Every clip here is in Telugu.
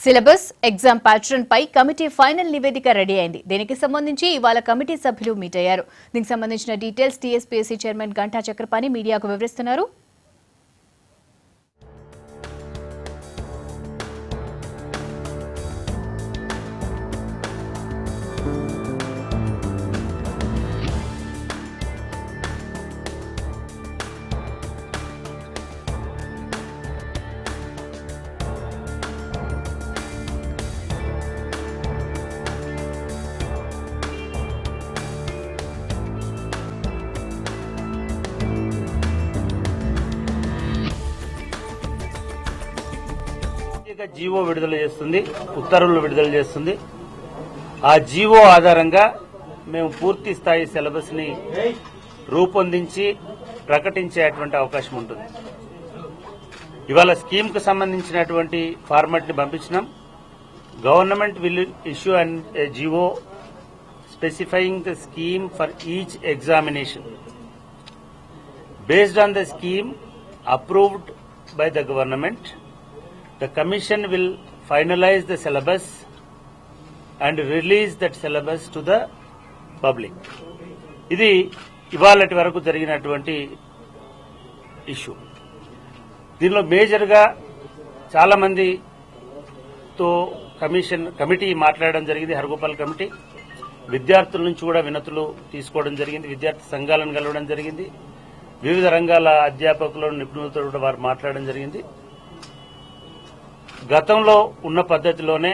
సిలబస్ ఎగ్జామ్ ప్యాటర్న్ పై కమిటీ ఫైనల్ నివేదిక రెడీ అయింది. దీనికి సంబంధించి ఇవాళ కమిటీ సభ్యులు మీట్ అయ్యారు. దీనికి సంబంధించిన details TSPSC chairman Ganta Chakrapani మీడియాకు వివరిస్తున్నారు. జీవో విడుదల చేస్తుంది, ఉత్తర్వులు విడుదల చేస్తుంది. ఆ జీవో ఆధారంగా మేము పూర్తి స్థాయి సిలబస్ ని రూపొందించి ప్రకటించేటువంటి అవకాశం ఉంటుంది. ఇవాళ స్కీమ్ కు సంబంధించినటువంటి ఫార్మాట్ ని పంపించినాం. Government will issue and GO specifying the scheme for each examination based on the scheme approved by the government. The Commission will finalize the syllabus and release that syllabus to the public. ఇది ఇవాళటి వరకు జరిగినటువంటి ఇష్యూ. దీనిలో మేజర్గా చాలా మందితో కమిటీ మాట్లాడడం జరిగింది. హరగోపాల్ కమిటీ విద్యార్థుల నుంచి కూడా వినతులు తీసుకోవడం జరిగింది. విద్యార్థి సంఘాలను కలవడం జరిగింది. వివిధ రంగాల అధ్యాపకులు నిపుణులతో కూడా వారు మాట్లాడడం జరిగింది. గతంలో ఉన్న పద్ధతిలోనే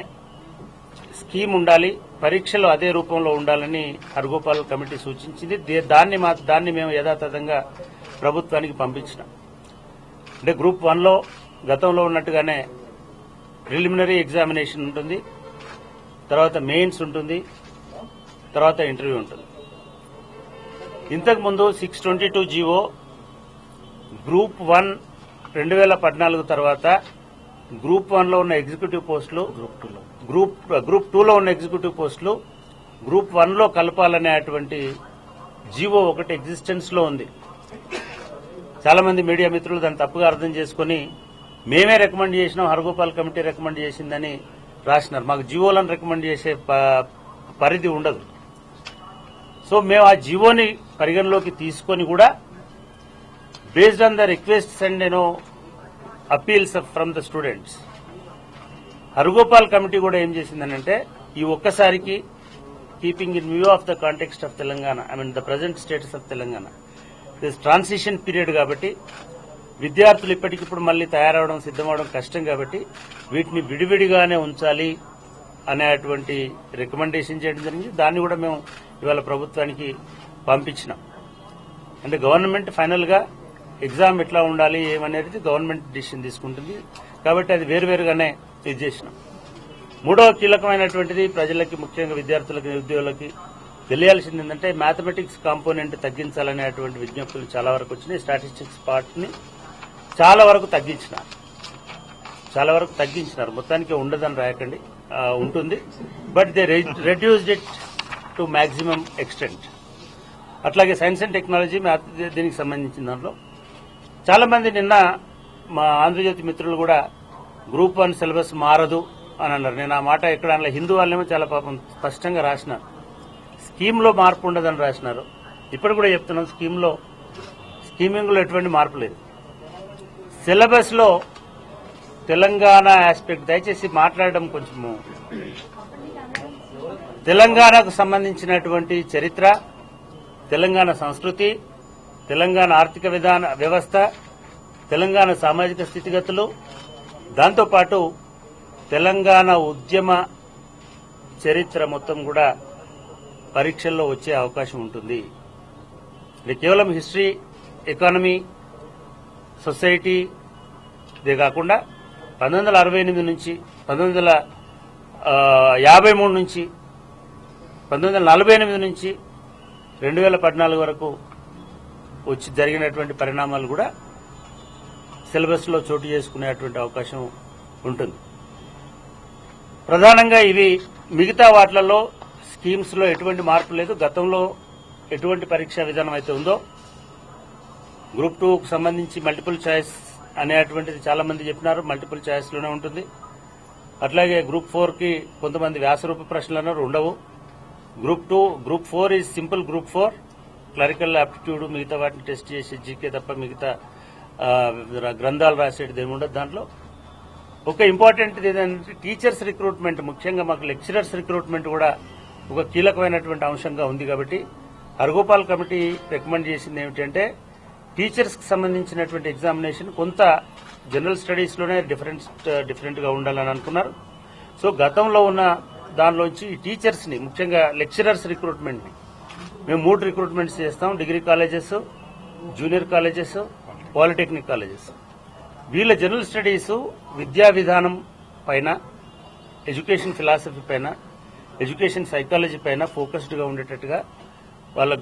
స్కీమ్ ఉండాలి, పరీక్షలు అదే రూపంలో ఉండాలని హరగోపాల్ కమిటీ సూచించింది. దాన్ని మేము యథాతథంగా ప్రభుత్వానికి పంపించినాం. అంటే గ్రూప్ 1లో గతంలో ఉన్నట్టుగానే ప్రిలిమినరీ ఎగ్జామినేషన్ ఉంటుంది, తర్వాత మెయిన్స్ ఉంటుంది, తర్వాత ఇంటర్వ్యూ ఉంటుంది. ఇంతకుముందు 622 జీవో గ్రూప్ 1 2014 తర్వాత గ్రూప్ 1లో ఉన్న ఎగ్జిక్యూటివ్ పోస్టులు, గ్రూప్ 2లో ఉన్న ఎగ్జిక్యూటివ్ పోస్టులు గ్రూప్ 1లో కలపాలనేటువంటి జీవో ఒకటి ఎగ్జిస్టెన్స్ లో ఉంది. చాలా మంది మీడియా మిత్రులు దాన్ని తప్పుగా అర్థం చేసుకుని మేమే రికమెండ్ చేసినాం, హరగోపాల్ కమిటీ రికమెండ్ చేసిందని రాసినారు. మాకు జీవోలను రికమెండ్ చేసే పరిధి ఉండదు. సో మేము ఆ జీవోని పరిగణలోకి తీసుకొని కూడా based on the requests and appeals from the students, Haragopal committee కూడా ఏం చేసిందనంటే ఈ ఒక్కసారికి keeping in view of the context of Telangana, the present status of Telangana, this transition period కాబట్టి విద్యార్థులు ఇప్పటికిప్పుడు మళ్లీ తయారవడం సిద్దమవడం కష్టం కాబట్టి వీటిని విడివిడిగానే ఉంచాలి అనేటువంటి రికమెండేషన్ చేయడం జరిగింది. దాన్ని కూడా మేము ఇవాళ ప్రభుత్వానికి పంపించినాం. అంటే గవర్నమెంట్ ఫైనల్ గా ఎగ్జామ్ ఎట్లా ఉండాలి ఏమనేది గవర్నమెంట్ డిసిషన్ తీసుకుంటుంది కాబట్టి అది వేరువేరుగానే ఇది చేసినాం. మూడవ కీలకమైనటువంటిది ప్రజలకి, ముఖ్యంగా విద్యార్థులకి, నిరుద్యోగులకి తెలియాల్సింది ఏంటంటే మ్యాథమెటిక్స్ కాంపోనెంట్ తగ్గించాలనేటువంటి విజ్ఞప్తులు చాలా వరకు వచ్చినాయి. స్టాటిస్టిక్స్ పార్ట్ ని చాలా వరకు తగ్గించినారు. మొత్తానికి ఉండదని రాయకండి, ఉంటుంది. But they reduced it to maximum extent. అట్లాగే సైన్స్ అండ్ టెక్నాలజీ దీనికి సంబంధించిన దాంట్లో చాలా మంది నిన్న మా ఆంధ్రజ్యోతి మిత్రులు కూడా గ్రూప్ 1 సిలబస్ మారదు అని అన్నారు. నేను ఆ మాట ఎక్కడ అనలే. హిందూ వాళ్ళేమో చాలా పాపం స్పష్టంగా రాసినారు, స్కీమ్ లో మార్పు ఉండదని రాసినారు. ఇప్పుడు కూడా చెప్తున్నాం, స్కీమింగ్ లో ఎటువంటి మార్పు లేదు. సిలబస్ లో తెలంగాణ ఆస్పెక్ట్ దయచేసి మాట్లాడడం కొంచెము, తెలంగాణకు సంబంధించినటువంటి చరిత్ర, తెలంగాణ సంస్కృతి, తెలంగాణ ఆర్థిక వ్యవస్థ, తెలంగాణ సామాజిక స్థితిగతులు, దాంతోపాటు తెలంగాణ ఉద్యమ చరిత్ర మొత్తం కూడా పరీక్షల్లో వచ్చే అవకాశం ఉంటుంది. ఇది కేవలం హిస్టరీ, ఎకానమీ, సొసైటీ ఇదే కాకుండా 1968 నుంచి 1953 నుంచి 1948 నుంచి 2014 వరకు వచ్చి జరిగినటువంటి పరిణామాలు కూడా సిలబస్ లో చోటు చేసుకునేటువంటి అవకాశం ఉంటుంది. ప్రధానంగా ఇవి మిగతా వాటిలలో స్కీమ్స్ లో ఎటువంటి మార్పు లేదు. గతంలో ఎటువంటి పరీక్షా విధానం అయితే ఉందో గ్రూప్ 2 కు సంబంధించి మల్టిపుల్ చాయిస్ అనేటువంటిది చాలా మంది చెప్పినారు, మల్టిపుల్ చాయిస్ లోనే ఉంటుంది. అట్లాగే గ్రూప్ 4కి కొంతమంది వ్యాసరూప ప్రశ్నలు అన్నారు, ఉండవు. Group 4 is simple group 4, clerical aptitude మిగతా వాటిని టెస్ట్ చేసి జీకే తప్ప మిగతా గ్రంథాలు రాసేది ఏమి ఉండదు దాంట్లో. ఒక ఇంపార్టెంట్ ఏంటంటే టీచర్స్ రిక్రూట్మెంట్, ముఖ్యంగా మాకు లెక్చరర్స్ రిక్రూట్మెంట్ కూడా ఒక కీలకమైనటువంటి అంశంగా ఉంది. కాబట్టి హరగోపాల్ కమిటీ రికమెండ్ చేసింది ఏమిటంటే టీచర్స్ కి సంబంధించినటువంటి ఎగ్జామినేషన్ కొంత జనరల్ స్టడీస్ లోనే డిఫరెంట్ గా ఉండాలని అనుకున్నారు. సో గతంలో ఉన్న దానిలోంచి ఈ టీచర్స్ ని, ముఖ్యంగా లెక్చరర్స్ రిక్రూట్మెంట్ ని మేము 3 రిక్రూట్మెంట్స్ చేస్తాం. Degree colleges, junior colleges, polytechnic colleges. వీళ్ళ జనరల్ స్టడీస్ విద్యా విధానం పైన, ఎడ్యుకేషన్ ఫిలాసఫీ పైన, ఎడ్యుకేషన్ సైకాలజీ పైన ఫోకస్డ్ గా ఉండేటట్టుగా వాళ్ళ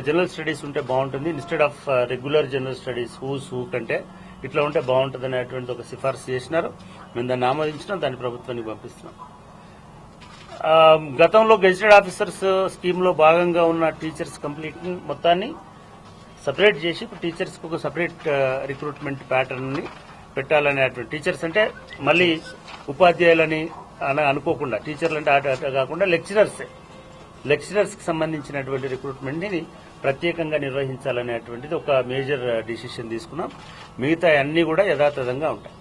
జనరల్ స్టడీస్ ఉంటే బాగుంటుంది. Instead of regular general studies who కంటే ఇట్లా ఉంటే బాగుంటుంది అనేటువంటి ఒక సిఫార్సు చేసినారు. మేము దాన్ని ఆమోదించినాం, దాన్ని ప్రభుత్వానికి పంపిస్తున్నాం. గతంలో గెజిటెడ్ ఆఫీసర్స్ స్కీమ్ లో భాగంగా ఉన్న టీచర్స్ కంప్లీట్ మొత్తాన్ని సపరేట్ చేసి టీచర్స్ కు ఒక సపరేట్ రిక్రూట్మెంట్ ప్యాటర్న్ ని పెట్టాలనేటువంటి, టీచర్స్ అంటే మళ్ళీ ఉపాధ్యాయులని అనుకోకుండా, టీచర్లు అంటే ఆట కాకుండా లెక్చరర్స్ కి సంబంధించినటువంటి రిక్రూట్మెంట్ ని ప్రత్యేకంగా నిర్వహించాలనేటువంటిది ఒక మేజర్ డిసిషన్ తీసుకున్నాం. మిగతా అన్ని కూడా యథాతథంగా ఉంటాయి.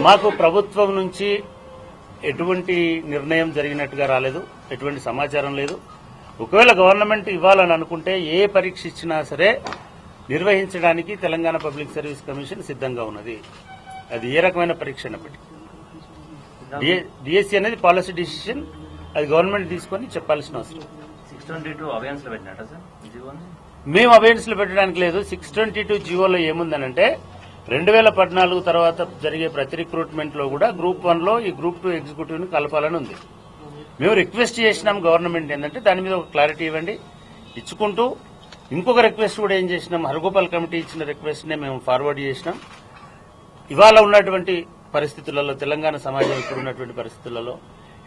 మాకు ప్రభుత్వం నుంచి ఎటువంటి నిర్ణయం జరిగినట్టుగా రాలేదు, ఎటువంటి సమాచారం లేదు. ఒకవేళ గవర్నమెంట్ ఇవ్వాలని అనుకుంటే ఏ పరీక్ష ఇచ్చినా సరే నిర్వహించడానికి తెలంగాణ పబ్లిక్ సర్వీస్ కమిషన్ సిద్ధంగా ఉన్నది. అది ఏ రకమైన పరీక్ష అయినప్పటికీ. డిఎస్సీ అనేది పాలసీ డిసిషన్, అది గవర్నమెంట్ తీసుకొని చెప్పాల్సిన అవసరం. 622 అవేయన్స్ లో పెట్టినట్ట సార్ జీవోని? మేము అవేయన్స్ లో పెట్టడానికి లేదు. 622 జీవోలో ఏముందనంటే 2014 తర్వాత జరిగే ప్రతి రిక్రూట్మెంట్ లో కూడా గ్రూప్ 1 లో ఈ గ్రూప్ 2 ఎగ్జిక్యూటివ్ ని కలపాలని ఉంది. మేము రిక్వెస్ట్ చేసినాం గవర్నమెంట్ ఏంటంటే దాని మీద ఒక క్లారిటీ ఇవ్వండి. ఇచ్చుకుంటూ ఇంకొక రిక్వెస్ట్ కూడా ఏం చేసినాం, హరగోపాల్ కమిటీ ఇచ్చిన రిక్వెస్ట్ నే మేము ఫార్వర్డ్ చేసినాం. ఇవాళ ఉన్నటువంటి పరిస్థితులలో, తెలంగాణ సమాజం ఇప్పుడు ఉన్నటువంటి పరిస్థితులలో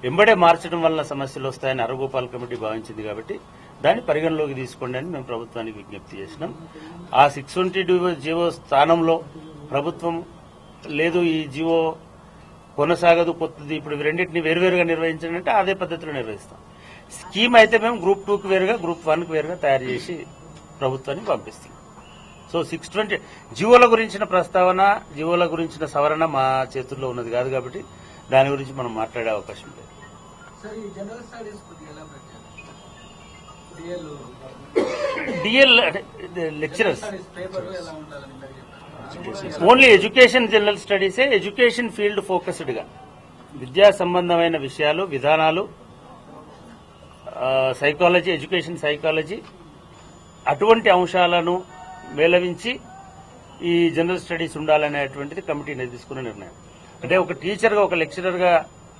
ఎంబడే మార్చడం వల్ల సమస్యలు వస్తాయని హరగోపాల్ కమిటీ భావించింది. కాబట్టి దాన్ని పరిగణలోకి తీసుకోండి అని మేము ప్రభుత్వానికి విజ్ఞప్తి చేసినాం. ఆ 622 జీవో స్థానంలో ప్రభుత్వం లేదు, ఈ జీవో కొనసాగదు, కొత్తది, ఇప్పుడు రెండింటిని వేరువేరుగా నిర్వహించండి అంటే అదే పద్ధతిలో నిర్వహిస్తాం. స్కీమ్ అయితే మేము గ్రూప్ 2కి వేరుగా, గ్రూప్ 1కి వేరుగా తయారు చేసి ప్రభుత్వానికి పంపిస్తాం. సో 620 జీవోల గురించిన ప్రస్తావన, జీవోల గురించిన సవరణ మా చేతుల్లో ఉన్నది కాదు. కాబట్టి దాని గురించి మనం మాట్లాడే అవకాశం లేదు. DL lecturers only education general స్టడీసే, ఎడ్యుకేషన్ ఫీల్డ్ ఫోకస్డ్ గా విద్యా సంబంధమైన విషయాలు, విధానాలు, సైకాలజీ, ఎడ్యుకేషన్ సైకాలజీ అటువంటి అంశాలను మేళవించి ఈ జనరల్ స్టడీస్ ఉండాలనేటువంటిది కమిటీ తీసుకున్న నిర్ణయం. అంటే ఒక టీచర్ గా, ఒక లెక్చరర్ గా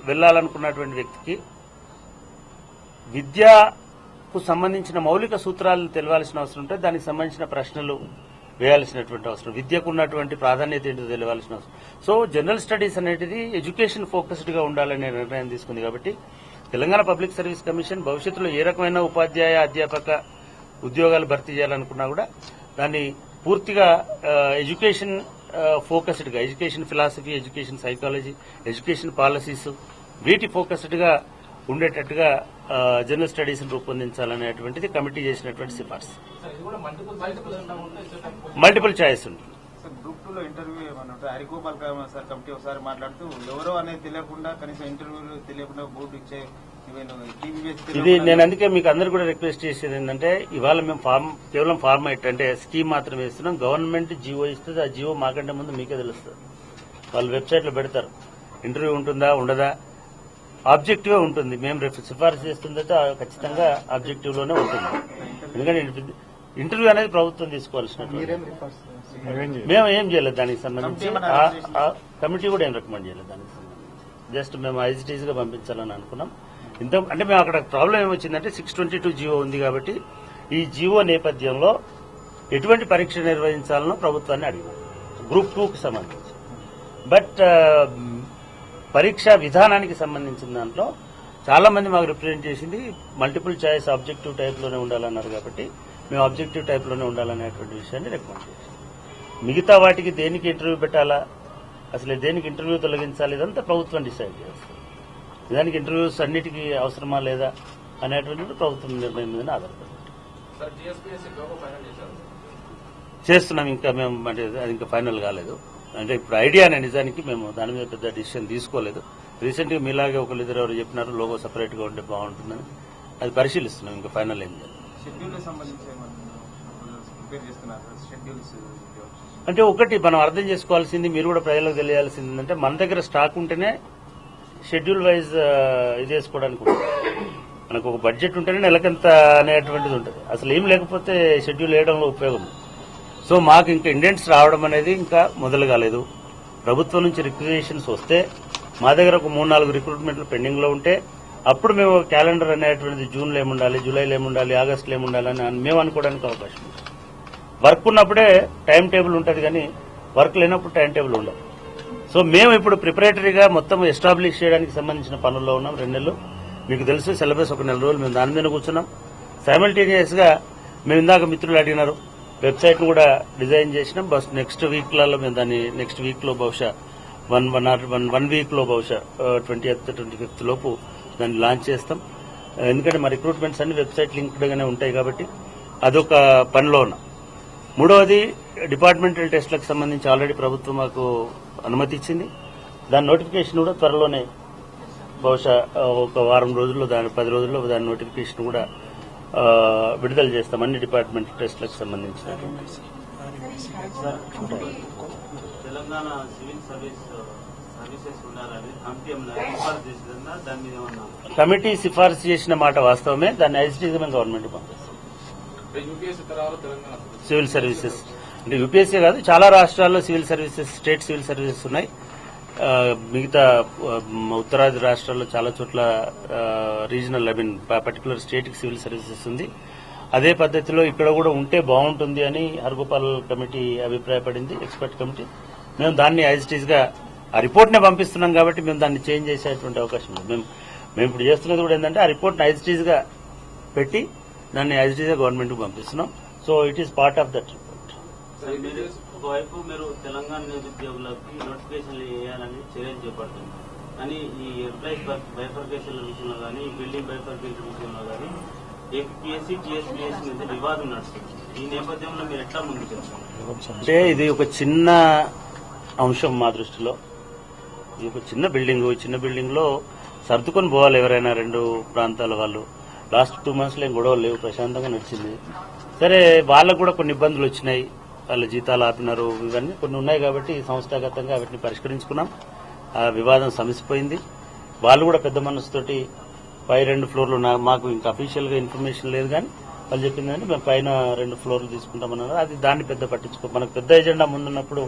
వెళ్లాలనుకున్నటువంటి వ్యక్తికి విద్యకు సంబంధించిన మౌలిక సూత్రాలు తెలియాల్సిన అవసరం ఉంటే దానికి సంబంధించిన ప్రశ్నలు వేయాల్సినటువంటి అవసరం, విద్యకు ఉన్నటువంటి ప్రాధాన్యత ఏంటో తెలియాల్సిన అవసరం. సో జనరల్ స్టడీస్ అనేది ఎడ్యుకేషన్ ఫోకస్డ్ గా ఉండాలనే నిర్ణయం తీసుకుంది. కాబట్టి తెలంగాణ పబ్లిక్ సర్వీస్ కమిషన్ భవిష్యత్తులో ఏ రకమైన ఉపాధ్యాయ, అధ్యాపక ఉద్యోగాలు భర్తీ చేయాలనుకున్నా కూడా దాన్ని పూర్తిగా ఎడ్యుకేషన్ ఫోకస్డ్ గా, education philosophy, education psychology, education policies వీటి ఫోకస్డ్ గా ఉండేటట్టుగా జనరల్ స్టడీస్ రూపొందించాలనేటువంటిది కమిటీ చేసినటువంటి సిఫార్సు. మల్టిపుల్ చాయిస్ ఉంటుంది. గ్రూప్ 2 లో ఇంటర్వ్యూ ఏమన్నట్టు హరిగోపాల్ సార్ కమిటీ ఒకసారి మాట్లాడుతూ ఎవరో అనేది తెలియకుండా, కనీసం ఇంటర్వ్యూలు తెలియకుండా బోర్డు ఇచ్చే ఇది నేను అందుకే మీకు అందరు కూడా రిక్వెస్ట్ చేసేది ఏంటంటే ఇవాళ మేము కేవలం ఫార్మాట్ అంటే స్కీమ్ మాత్రమే ఇస్తున్నాం. గవర్నమెంట్ జీవో ఇస్తుంది, ఆ జీవో మాకంటే ముందు మీకే తెలుస్తుంది. వాళ్ళు వెబ్సైట్ లో పెడతారు, ఇంటర్వ్యూ ఉంటుందా ఉండదా, ఆబ్జెక్టివ్ ఉంటుంది. మేము సిఫార్సు చేస్తుందైతే ఖచ్చితంగా ఆబ్జెక్టివ్ లోనే ఉంటుంది. ఎందుకంటే ఇంటర్వ్యూ అనేది ప్రభుత్వం తీసుకోవాల్సిన, మేము ఏం చేయలేదు దానికి సంబంధించి. కమిటీ కూడా ఏం రికమెండ్ చేయలేదు దానికి సంబంధించి. జస్ట్ మేము ఐజిటీస్ గా పంపించాలని అనుకున్నాం. అంటే మేము అక్కడ ప్రాబ్లం ఏమొచ్చిందంటే 622 జీవో ఉంది కాబట్టి ఈ జీవో నేపథ్యంలో ఎటువంటి పరీక్ష నిర్వహించాలనో ప్రభుత్వాన్ని అడిగాం గ్రూప్ 2కి సంబంధించి. బట్ పరీక్షా విధానానికి సంబంధించిన దాంట్లో చాలా మంది మాకు రిప్రజెంట్ చేసింది మల్టిపుల్ చాయిస్ ఆబ్జెక్టివ్ టైప్ లోనే ఉండాలన్నారు. కాబట్టి మేము ఆబ్జెక్టివ్ టైప్ లోనే ఉండాలనేటువంటి విషయాన్ని రికమెండ్ చేసాం. మిగతా వాటికి దేనికి ఇంటర్వ్యూ పెట్టాలా, అసలు దేనికి ఇంటర్వ్యూ తొలగించాలి, ఇదంతా ప్రభుత్వం డిసైడ్ చేస్తుంది. దానికి ఇంటర్వ్యూస్ అన్నిటికీ అవసరమా లేదా అనేటువంటిది ప్రభుత్వం నిర్ణయం మీద ఆధారపడి చేస్తున్నాం. ఇంకా మేము అంటే అది ఇంకా ఫైనల్ కాలేదు. అంటే ఇప్పుడు ఐడియానే, నిజానికి మేము దాని మీద పెద్ద డిసిషన్ తీసుకోలేదు. రీసెంట్గా మీలాగే ఒకరిద్దరు ఎవరు చెప్పినారు లోగో సపరేట్ గా ఉంటే బాగుంటుందని, అది పరిశీలిస్తున్నాం. ఇంకా ఫైనల్ ఏం లేదు. అంటే ఒకటి మనం అర్థం చేసుకోవాల్సింది, మీరు కూడా ప్రజలకు తెలియాల్సింది ఏంటంటే, మన దగ్గర స్టాక్ ఉంటేనే షెడ్యూల్ వైజ్ ఇది చేసుకోవడానికి ఉంటుంది. మనకు ఒక బడ్జెట్ ఉంటేనే నెలకెంత అనేటువంటిది ఉంటుంది. అసలు ఏం లేకపోతే షెడ్యూల్ వేయడంలో ఉపయోగం. సో మాకు ఇంకా ఇండెంట్స్ రావడం అనేది ఇంకా మొదలు కాలేదు. ప్రభుత్వం నుంచి రిక్విజిషన్స్ వస్తే మా దగ్గర ఒక 3-4 రిక్రూట్మెంట్లు పెండింగ్ లో ఉంటే అప్పుడు మేము క్యాలెండర్ అనేటువంటిది జూన్లో ఏముండాలి, జూలైలో ఏముండాలి, ఆగస్టులో ఏముండాలి అని మేము అనుకోవడానికి అవకాశం ఉంది. వర్క్ ఉన్నప్పుడే టైం టేబుల్ ఉంటుంది, కానీ వర్క్ లేనప్పుడు టైం టేబుల్ ఉండదు. సో మేము ఇప్పుడు ప్రిపరేటరీగా మొత్తం ఎస్టాబ్లిష్ చేయడానికి సంబంధించిన పనుల్లో ఉన్నాం. 2 నెలలు మీకు తెలుసు, సిలబస్ ఒక 4 రోజులు మేము దాని మీద కూర్చున్నాం. సైమల్టేనియస్ గా మేము ఇందాక మిత్రులు అడిగినారు, వెబ్సైట్ ను కూడా డిజైన్ చేసినాం. బస్ నెక్స్ట్ వీక్లలో మేము దాన్ని నెక్స్ట్ వీక్ లో బహుశా వన్ వీక్ లో బహుశా 20th 25th లోపు దాన్ని లాంచ్ చేస్తాం. ఎందుకంటే మా రిక్రూట్మెంట్స్ అన్ని వెబ్సైట్ లింక్డ్ గానే ఉంటాయి కాబట్టి అదొక పనిలో ఉన్నాం. మూడవది డిపార్ట్మెంటల్ టెస్ట్లకు సంబంధించి ఆల్రెడీ ప్రభుత్వం మాకు అనుమతి ఇచ్చింది. దాని నోటిఫికేషన్ కూడా త్వరలోనే బహుశా ఒక వారం రోజుల్లో 10 రోజుల్లో దాని నోటిఫికేషన్ కూడా విడుదల చేస్తాం అన్ని డిపార్ట్మెంటల్ టెస్ట్లకు సంబంధించిన. తెలంగాణ సివిల్ సర్వీసెస్ ఉండాలని కమిటీ సిఫార్సు చేసిన మాట వాస్తవమే. దాన్ని ఐసీటీగా మేము గవర్నమెంట్ పంపిస్తాం. సివిల్ సర్వీసెస్ అంటే యూపీఎస్సీ కాదు, చాలా రాష్ట్రాల్లో civil services, state civil services ఉన్నాయి. మిగతా ఉత్తరాది రాష్ట్రాల్లో చాలా చోట్ల రీజనల్ పర్టికులర్ స్టేట్ కి సివిల్ సర్వీసెస్ ఉంది. అదే పద్ధతిలో ఇక్కడ కూడా ఉంటే బాగుంటుంది అని హర్గోపాల్ కమిటీ అభిప్రాయపడింది, ఎక్స్పర్ట్ కమిటీ. మేము దాన్ని యాజిటీస్ గా ఆ రిపోర్ట్ నే పంపిస్తున్నాం కాబట్టి మేము దాన్ని చేంజ్ చేసేటువంటి అవకాశం ఉంది. మేము ఇప్పుడు చేస్తున్నది కూడా ఏంటంటే ఆ రిపోర్ట్ యాజిటీస్ గా పెట్టి దాన్ని యాజిటీస్ గా గవర్నమెంట్ కు పంపిస్తున్నాం. So it is part of that report. ఒకవైపు మీరు తెలంగాణ నిరుద్యోగులకి నోటిఫికేషన్లు వేయాలని చర్యలు చేపడుతుంది, కానీ ఈ ఎంప్లాయీస్ బైఫర్కేషన్ల విషయంలో కానీ, బిల్డింగ్ బైఫర్కేషన్ విషయంలో కానీ ఏపీఎస్సీ టీఎస్పీఎస్సీ మధ్య వివాదం నడుస్తుంది. ఈ నేపథ్యంలో మీరు ఎట్లా ముందుకెళ్తారు? అంటే ఇది ఒక చిన్న అంశం మా దృష్టిలో. ఇది ఒక చిన్న బిల్డింగ్ లో సర్దుకొని పోవాలి ఎవరైనా, 2 ప్రాంతాల వాళ్ళు. లాస్ట్ 2 months లో ఏం గొడవలు లేవు, ప్రశాంతంగా నడిచింది. సరే వాళ్ళకు కూడా కొన్ని ఇబ్బందులు వచ్చినాయి, వాళ్ళ జీతాలు ఆపినారు, ఇవన్నీ కొన్ని ఉన్నాయి కాబట్టి సంస్థాగతంగా వాటిని పరిష్కరించుకున్నాం. ఆ వివాదం సమసిపోయింది. వాళ్ళు కూడా పెద్ద మనసుతోటి పై 2 ఫ్లోర్లు మాకు ఇంకా అఫీషియల్ గా ఇన్ఫర్మేషన్ లేదు, కానీ వాళ్ళు చెప్పిందంటే మేము పైన 2 ఫ్లోర్లు తీసుకుంటామన్నారు. అది దాన్ని పెద్ద పట్టించుకో, మనకు పెద్ద ఎజెండా ముందున్నప్పుడు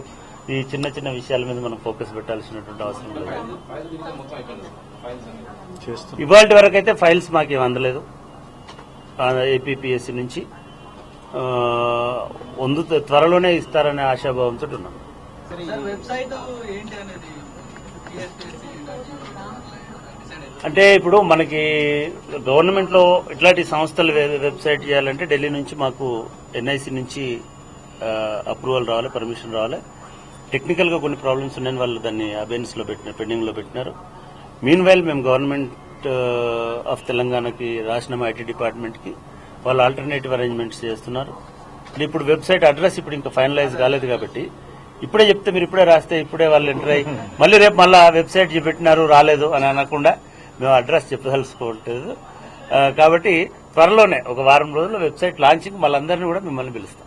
ఈ చిన్న చిన్న విషయాల మీద మనం ఫోకస్ పెట్టాల్సినటువంటి అవసరం లేదు. ఇవాళ వరకు అయితే ఫైల్స్ మాకేం అందలేదు ఏపీపీఎస్సీ నుంచి. త్వరలోనే ఇస్తారనే ఆశాభావంతో ఉన్నాం. అంటే ఇప్పుడు మనకి గవర్నమెంట్ లో ఇట్లాంటి సంస్థలు వెబ్సైట్ చేయాలంటే ఢిల్లీ నుంచి మాకు ఎన్ఐసి నుంచి అప్రూవల్ రావాలి, పర్మిషన్ రావాలి. టెక్నికల్ గా కొన్ని ప్రాబ్లమ్స్ ఉన్నాయని వాళ్ళు దాన్ని అబెన్స్ లో పెట్టినారు, పెండింగ్ లో పెట్టినారు. మీన్ వైల్ మేము గవర్నమెంట్ ఆఫ్ తెలంగాణకి రాసినాం, ఐటీ డిపార్ట్మెంట్ కి. వాళ్ళు ఆల్టర్నేటివ్ అరేంజ్మెంట్స్ చేస్తున్నారు. ఇప్పుడు వెబ్సైట్ అడ్రస్ ఇప్పుడు ఇంకా ఫైనలైజ్ కాలేదు కాబట్టి ఇప్పుడే చెప్తే మీరు ఇప్పుడే రాస్తే ఇప్పుడే వాళ్ళు ఎంటర్ అయ్యి మళ్ళీ రేపు మళ్ళా వెబ్సైట్ పెట్టినారు రాలేదు అని అనకుండా మేము అడ్రస్ చెప్పదలుచుకోవట్లేదు. కాబట్టి త్వరలోనే ఒక వారం రోజుల్లో వెబ్సైట్ లాంచింగ్ వాళ్ళందరినీ కూడా మిమ్మల్ని పిలుస్తాం.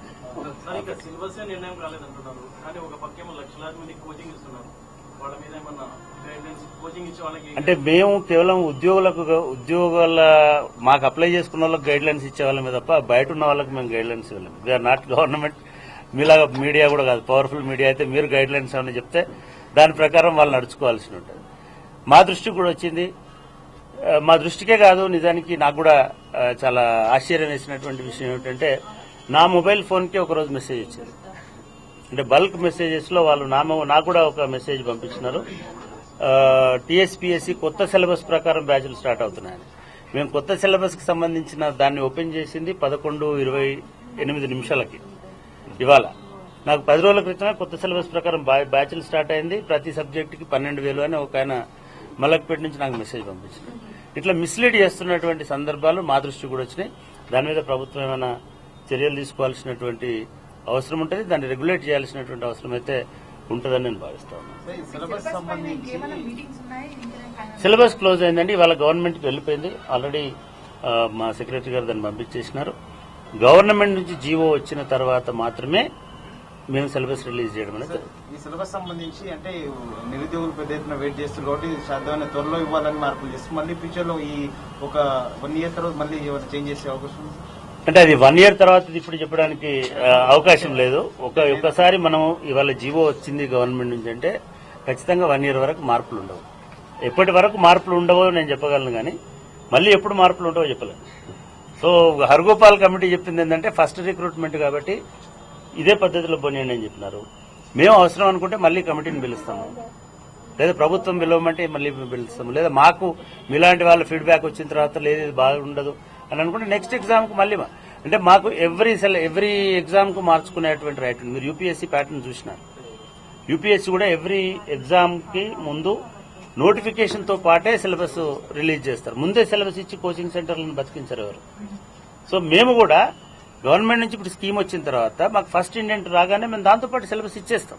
సిలబస్ నిర్ణయం కాలేదంటున్నారు, కానీ ఒక పక్కేమో లక్షలాది మంది కోచింగ్ ఇస్తున్నారు. వాళ్ళ మీద ఏమన్నా కోచింగ్ ఇచ్చే వాళ్ళకి అంటే మేము కేవలం ఉద్యోగాల మాకు అప్లై చేసుకున్న వాళ్ళకి గైడ్ లైన్స్ ఇచ్చే వాళ్ళమే తప్ప బయట ఉన్న వాళ్ళకి మేము గైడ్ లైన్స్ ఇవ్వలేము. We are not government. మీలాగా మీడియా కూడా కాదు, పవర్ఫుల్ మీడియా అయితే మీరు గైడ్ లైన్స్ ఏమైనా చెప్తే దాని ప్రకారం వాళ్ళు నడుచుకోవాల్సి ఉంటుంది. మా దృష్టికి కూడా వచ్చింది. మా దృష్టికే కాదు, నిజానికి నాకు కూడా చాలా ఆశ్చర్యం వేసినటువంటి విషయం ఏమిటంటే నా మొబైల్ ఫోన్ కి ఒకరోజు మెసేజ్ వచ్చింది. అంటే బల్క్ మెసేజెస్ లో వాళ్ళు నాకు కూడా ఒక మెసేజ్ పంపించినారు. టీఎస్పీఎస్సీ కొత్త సిలబస్ ప్రకారం బ్యాచ్లు స్టార్ట్ అవుతున్నాయని. మేము కొత్త సిలబస్ కి సంబంధించిన దాన్ని ఓపెన్ చేసింది 11:28 ఇవాళ. నాకు 10 రోజుల క్రితమే కొత్త సిలబస్ ప్రకారం బ్యాచ్లు స్టార్ట్ అయింది. ప్రతి సబ్జెక్టుకి 12,000 అని ఒక ఆయన మల్లక్పేట నుంచి నాకు మెసేజ్ పంపించారు. ఇట్లా మిస్లీడ్ చేస్తున్నటువంటి సందర్భాలు మా దృష్టికి కూడా వచ్చినాయి. దాని మీద ప్రభుత్వం ఏమైనా చర్యలు తీసుకోవాల్సినటువంటి అవసరం ఉంటుంది, దాన్ని రెగ్యులేట్ చేయాల్సినటువంటి అవసరం అయితే ఉంటుందని నేను భావిస్తాను. సిలబస్ క్లోజ్ అయిందండి. ఇవాళ గవర్నమెంట్కి వెళ్ళిపోయింది ఆల్రెడీ. మా సెక్రటరీ గారు దాన్ని పంపించేసినారు. గవర్నమెంట్ నుంచి జీవో వచ్చిన తర్వాత మాత్రమే మేము సిలబస్ రిలీజ్ చేయడం అనేది. ఈ సిలబస్ సంబంధించి అంటే నిరుద్యోగులు పెద్ద ఎత్తున వెయిట్ చేస్తారు కాబట్టి సాధ్యమైన త్వరలో ఇవ్వాలని మార్పులు చేస్తారు. మళ్ళీ ఫ్యూచర్ లో ఈ ఒక 1 year తర్వాత మళ్ళీ ఏమైనా చేంజ్ చేసే అవకాశం ఉంది? అంటే అది 1 year తర్వాత ఇప్పుడు చెప్పడానికి అవకాశం లేదు. ఒకసారి మనం ఇవాళ జీవో వచ్చింది గవర్నమెంట్ నుంచి అంటే ఖచ్చితంగా 1 year వరకు మార్పులు ఉండవు. ఎప్పటి వరకు మార్పులు ఉండవో నేను చెప్పగలను, కానీ మళ్ళీ ఎప్పుడు మార్పులు ఉండవో చెప్పలేను. సో హర్గోపాల్ కమిటీ చెప్పింది ఏంటంటే ఫస్ట్ రిక్రూట్మెంట్ కాబట్టి ఇదే పద్ధతిలో పోనీయండి అని చెప్పినారు. మేము అవసరం అనుకుంటే మళ్ళీ కమిటీని పిలుస్తాము, లేదా ప్రభుత్వం పిలవమంటే మళ్ళీ పిలుస్తాము, లేదా మాకు మీలాంటి వాళ్ళ ఫీడ్బ్యాక్ వచ్చిన తర్వాత లేదు ఇది బాగుండదు అని అనుకుంటే నెక్స్ట్ ఎగ్జామ్కు మళ్ళీ అంటే మాకు ఎవ్రీ ఎగ్జామ్కు మార్చుకునేటువంటి రైట్ ఉంది. మీరు యూపీఎస్సీ ప్యాటర్న్ చూసినారు. యూపీఎస్సీ కూడా ఎవ్రీ ఎగ్జామ్కి ముందు నోటిఫికేషన్తో పాటే సిలబస్ రిలీజ్ చేస్తారు. ముందే సిలబస్ ఇచ్చి కోచింగ్ సెంటర్లను బతికించారు ఎవరు. సో మేము కూడా గవర్నమెంట్ నుంచి ఇప్పుడు స్కీమ్ వచ్చిన తర్వాత మాకు ఫస్ట్ ఇండెంట్ రాగానే మేము దాంతోపాటు సిలబస్ ఇచ్చేస్తాం.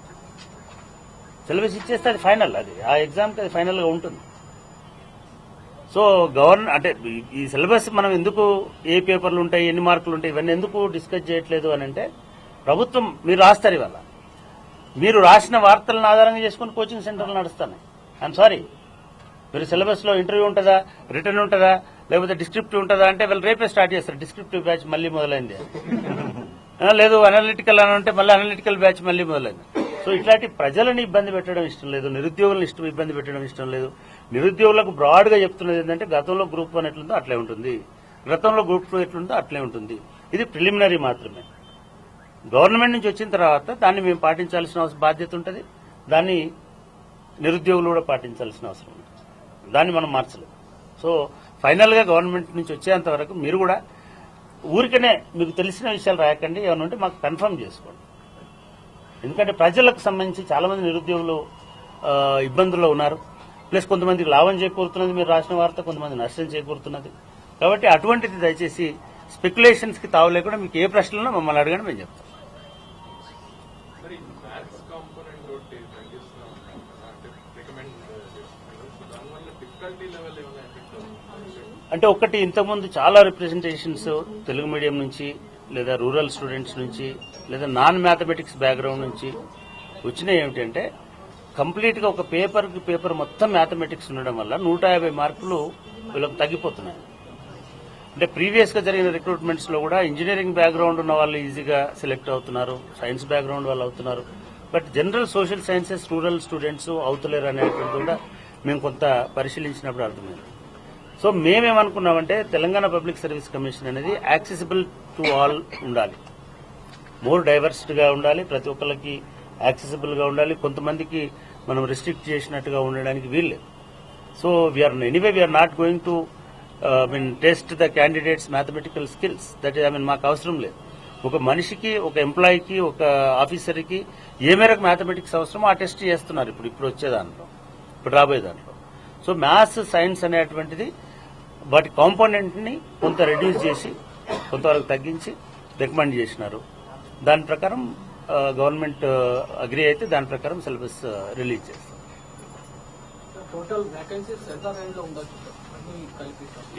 సిలబస్ ఇచ్చేస్తే అది ఫైనల్, అది ఆ ఎగ్జామ్కి అది ఫైనల్గా ఉంటుంది. సో అంటే ఈ సిలబస్ మనం ఎందుకు ఏ పేపర్లు ఉంటాయి, ఎన్ని మార్కులు ఉంటాయి, ఇవన్నీ ఎందుకు డిస్కస్ చేయట్లేదు అని అంటే ప్రభుత్వం మీరు రాస్తారు. ఇవాళ మీరు రాసిన వార్తలను ఆధారంగా చేసుకుని కోచింగ్ సెంటర్లు నడుస్తున్నాయి. ఐఎమ్ సారీ, మీరు సిలబస్ లో ఇంటర్వ్యూ ఉంటుందా, రిటర్న్ ఉంటుందా, లేకపోతే డిస్క్రిప్టివ్ ఉంటుందా అంటే వాళ్ళు రేపే స్టార్ట్ చేస్తారు. డిస్క్రిప్టివ్ బ్యాచ్ మళ్ళీ మొదలైంది. లేదు అనలిటికల్ అని అంటే మళ్ళీ అనలిటికల్ బ్యాచ్ మళ్ళీ మొదలైంది. సో ఇట్లాంటి ప్రజలను ఇబ్బంది పెట్టడం ఇష్టం లేదు, నిరుద్యోగులను ఇబ్బంది పెట్టడం ఇష్టం లేదు. నిరుద్యోగులకు బ్రాడ్ గా చెప్తున్నది ఏంటంటే గతంలో గ్రూప్ 1 ఎట్లుందో అట్లే ఉంటుంది, గతంలో గ్రూప్ 2 ఎట్లుందో అట్లే ఉంటుంది. ఇది ప్రిలిమినరీ మాత్రమే. గవర్నమెంట్ నుంచి వచ్చిన తర్వాత దాన్ని మేము పాటించాల్సిన బాధ్యత ఉంటుంది, దాన్ని నిరుద్యోగులు కూడా పాటించాల్సిన అవసరం ఉంది. దాన్ని మనం మార్చలేము. సో ఫైనల్ గా గవర్నమెంట్ నుంచి వచ్చేంత వరకు మీరు కూడా ఊరికనే మీకు తెలిసిన విషయాలు రాయకండి, ఏమైనా ఉంటే మాకు కన్ఫర్మ్ చేసుకోండి. ఎందుకంటే ప్రజలకు సంబంధించి చాలా మంది నిరుద్యోగులు ఇబ్బందుల్లో ఉన్నారు. ప్లస్ కొంతమందికి లాభం చేకూరుతున్నది మీరు రాసిన వార్త, కొంతమంది నష్టం చేకూరుతున్నది. కాబట్టి అటువంటిది దయచేసి స్పెక్యులేషన్స్ కి తావు లేకుండా మీకు ఏ ప్రశ్నలో మమ్మల్ని అడగండి, మేము చెప్తాం. అంటే ఒకటి, ఇంతకుముందు చాలా రిప్రజెంటేషన్స్ తెలుగు మీడియం నుంచి, లేదా రూరల్ స్టూడెంట్స్ నుంచి, లేదా నాన్ మ్యాథమెటిక్స్ బ్యాక్గ్రౌండ్ నుంచి వచ్చినాయి. ఏమిటంటే కంప్లీట్ గా ఒక పేపర్ మొత్తం మ్యాథమెటిక్స్ ఉండడం వల్ల 150 మార్కులు వీళ్ళకి తగ్గిపోతున్నాయి. అంటే ప్రీవియస్ గా జరిగిన రిక్రూట్మెంట్స్ లో కూడా ఇంజనీరింగ్ బ్యాక్గ్రౌండ్ ఉన్న వాళ్ళు ఈజీగా సెలెక్ట్ అవుతున్నారు, సైన్స్ బ్యాక్గ్రౌండ్ వాళ్ళు అవుతున్నారు. But general social sciences rural students అవుతలేరు అనేటువంటి కూడా మేము కొంత పరిశీలించినప్పుడు అర్థమైంది. సో మేమేమనుకున్నామంటే తెలంగాణ పబ్లిక్ సర్వీస్ కమిషన్ అనేది యాక్సెసిబుల్ టు ఆల్ ఉండాలి, మోర్ డైవర్సిటీ గా ఉండాలి, ప్రతి ఒక్కరికి యాక్సెసిబుల్ గా ఉండాలి. కొంతమందికి మనం రిస్ట్రిక్ట్ చేసినట్టుగా ఉండడానికి వీల్లేదు. So we are not going to test the candidates mathematical skills. That మాకు అవసరం లేదు. ఒక మనిషికి, ఒక ఎంప్లాయీకి, ఒక ఆఫీసర్కి ఏ మేరకు మ్యాథమెటిక్స్ అవసరమో ఆ టెస్ట్ చేస్తున్నారు ఇప్పుడు వచ్చే దాంట్లో, ఇప్పుడు రాబోయే దాంట్లో. సో మ్యాథ్స్, సైన్స్ అనేటువంటిది వాటి కాంపోనెంట్ ని కొంత రెడ్యూస్ చేసి కొంతవరకు తగ్గించి రికమెండ్ చేసినారు. దాని ప్రకారం గవర్నమెంట్ అగ్రీ అయితే దాని ప్రకారం సిలబస్ రిలీజ్ చేస్తారు.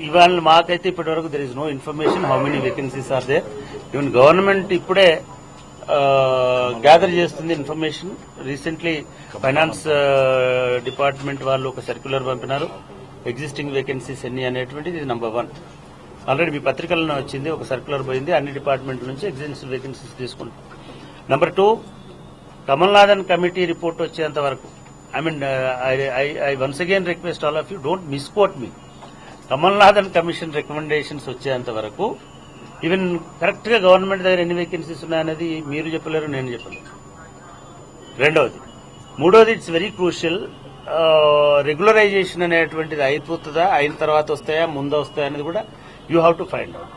ఇవాళ మాకైతే ఇప్పటి వరకు there is no information how many vacancies are there. Even government ఇప్పుడే గ్యాదర్ చేస్తుంది ఇన్ఫర్మేషన్. రీసెంట్లీ ఫైనాన్స్ డిపార్ట్మెంట్ వాళ్ళు ఒక సర్క్యులర్ పంపినారు, ఎగ్జిస్టింగ్ వేకెన్సీస్ ఎన్ని అనేటువంటిది. ఇది నంబర్ 1. ఆల్రెడీ మీ పత్రికల్లో వచ్చింది, ఒక సర్క్యులర్ పోయింది, అన్ని డిపార్ట్మెంట్ నుంచి ఎగ్జిస్టింగ్ వేకెన్సీస్ తీసుకుంటాం. నంబర్ 2, కమల్నాథన్ కమిటీ రిపోర్ట్ వచ్చేంత వరకు I once again request all of you, don't misquote me. Kamalnathan commission recommendations వచ్చేంత వరకు ఈవెన్ కరెక్ట్ గా గవర్నమెంట్ దగ్గర ఎన్ని వేకెన్సీస్ ఉన్నాయనేది మీరు చెప్పలేరు, నేను చెప్పలేను. రెండవది. మూడవది, ఇట్స్ వెరీ క్రూషియల్, రెగ్యులరైజేషన్ అనేటువంటిది అయిపోతుందా, అయిన తర్వాత వస్తాయా, ముందు వస్తాయా అనేది కూడా you have to find out.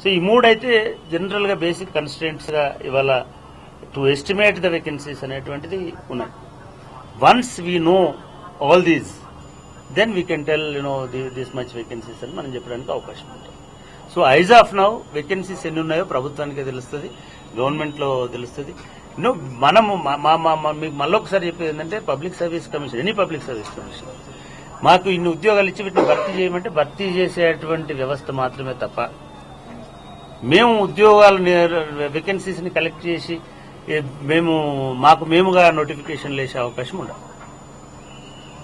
So ఈ 3 అయితే జనరల్ గా బేసిక్ కన్స్టెంట్స్ గా ఇవాళ టు ఎస్టిమేట్ ద వేకెన్సీస్ అనేటువంటిది ఉన్నది. Once we know all these then we can tell this much vacancies అని మనం చెప్పడానికి అవకాశం ఉంటుంది. So as of now vacancies ఎన్ని ఉన్నాయో ప్రభుత్వానికే తెలుస్తుంది, గవర్నమెంట్ లో తెలుస్తుంది. మనము మీకు మళ్ళొకసారి చెప్పేది ఏంటంటే public service commission, any public service commission మాకు ఇన్ని ఉద్యోగాలు ఇచ్చి వీటిని భర్తీ చేయమంటే భర్తీ చేసేటువంటి వ్యవస్థ మాత్రమే తప్ప మేము ఉద్యోగాలు వేకెన్సీస్ ని కలెక్ట్ చేసి మేముగా నోటిఫికేషన్లు వేసే అవకాశం ఉండదు.